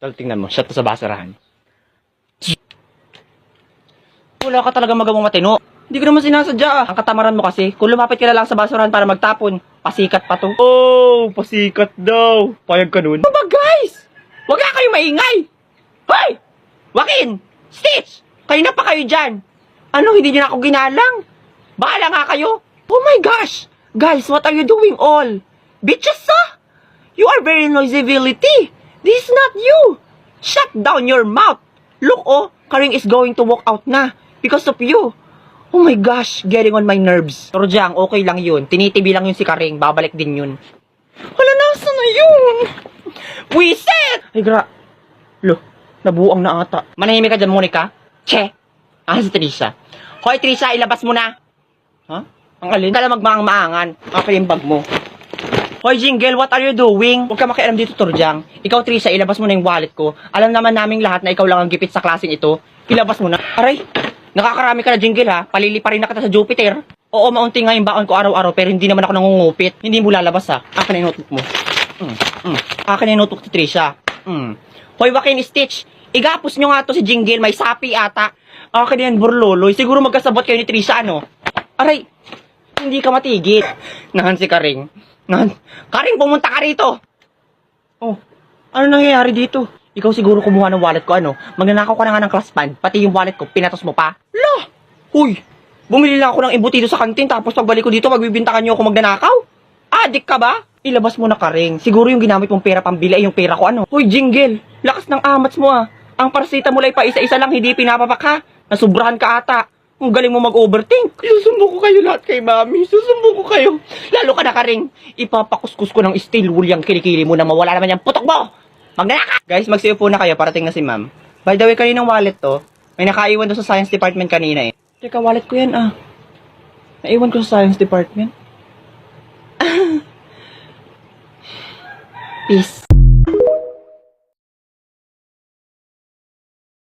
Tal, tingnan mo, shot to sa basurahan. Wala ka talaga magawang matino. Hindi ko naman sinasadya ah. Ang katamaran mo kasi, kung lumapit ka na lang sa basurahan para magtapon, pasikat pa to. Oh, pasikat daw. Payag ka nun? Ba guys? Huwag nga kayo maingay. Hoy! Joaquin! Stitch! Kayo na pa kayo dyan. Ano, hindi niyo na ako ginalang? Bahala nga kayo. Oh my gosh! Guys, what are you doing all? Bitches ah! You are very noisability. This is not you. Shut down your mouth. Look oh, Karing is going to walk out na because of you. Oh my gosh, getting on my nerves. Pero Jang, okay lang yun. Tinitibi lang yun si Karing, babalik din yun. Hala, nasa na yun? Wiset! Ay, Lo, nabuang na ata. Manahimik ka dyan, Monica. Che! Si Trisha. Hoy, Trisha, ilabas mo na. Ha? Ang alin? Kala magmaang-maangan. Okay yung bag mo. Hoy, Jingle, what are you doing? Huwag ka makialam dito, Turjang. Ikaw, Trisha, ilabas mo na yung wallet ko. Alam naman naming lahat na ikaw lang ang gipit sa klaseng ito. Ilabas mo na. Aray, nakakarami ka na, Jingle, ha? Palili pa rin na kita sa Jupiter. Oo, maunti nga yung baon ko araw-araw, pero hindi naman ako nangungupit. Hindi mo lalabas, ha? Akin na yung notebook mo. Akin na yung notebook ni Trisha. Hoy, Joaquin, Stitch, igapos nyo nga to si Jingle, may sapi ata. Akin na yan, Burloloy. Siguro magkasabot kayo ni Trisha, ano? Aray, hindi ka matigit. Nahan si Karing. Karing, pumunta ka rito! Oh, ano nangyayari dito? Ikaw siguro kumuha ng wallet ko, ano? Magnanakaw ka na nga ng class band, pati yung wallet ko, pinatos mo pa? Lah! Uy! Bumili lang ako ng embutido sa kantin, tapos pagbalik ko dito, magbibintakan nyo ako magnanakaw? Adik ka ba? Ilabas mo na, Karing. Siguro yung ginamit mong pera pambili ay yung pera ko, ano? Uy, Jingle! Lakas ng amats mo, ah! Ang paracetamol ay pa isa-isa lang, hindi pinapapak ha? Nasubrahan ka ata. Ang galing mo mag-overthink. Susumbo ko kayo lahat kay Mami. Susumbo ko kayo. Lalo ka na, Karing. Ipapakuskus ko ng steel wool yung kilikili mo na mawala naman yung putok mo. Magnanaka! Guys, magsiupo na kayo. Parating na si Ma'am. By the way, kaninang wallet to? May nakaiwan doon sa Science Department kanina eh. Teka, wallet ko yan ah. Naiwan ko sa Science Department. Peace.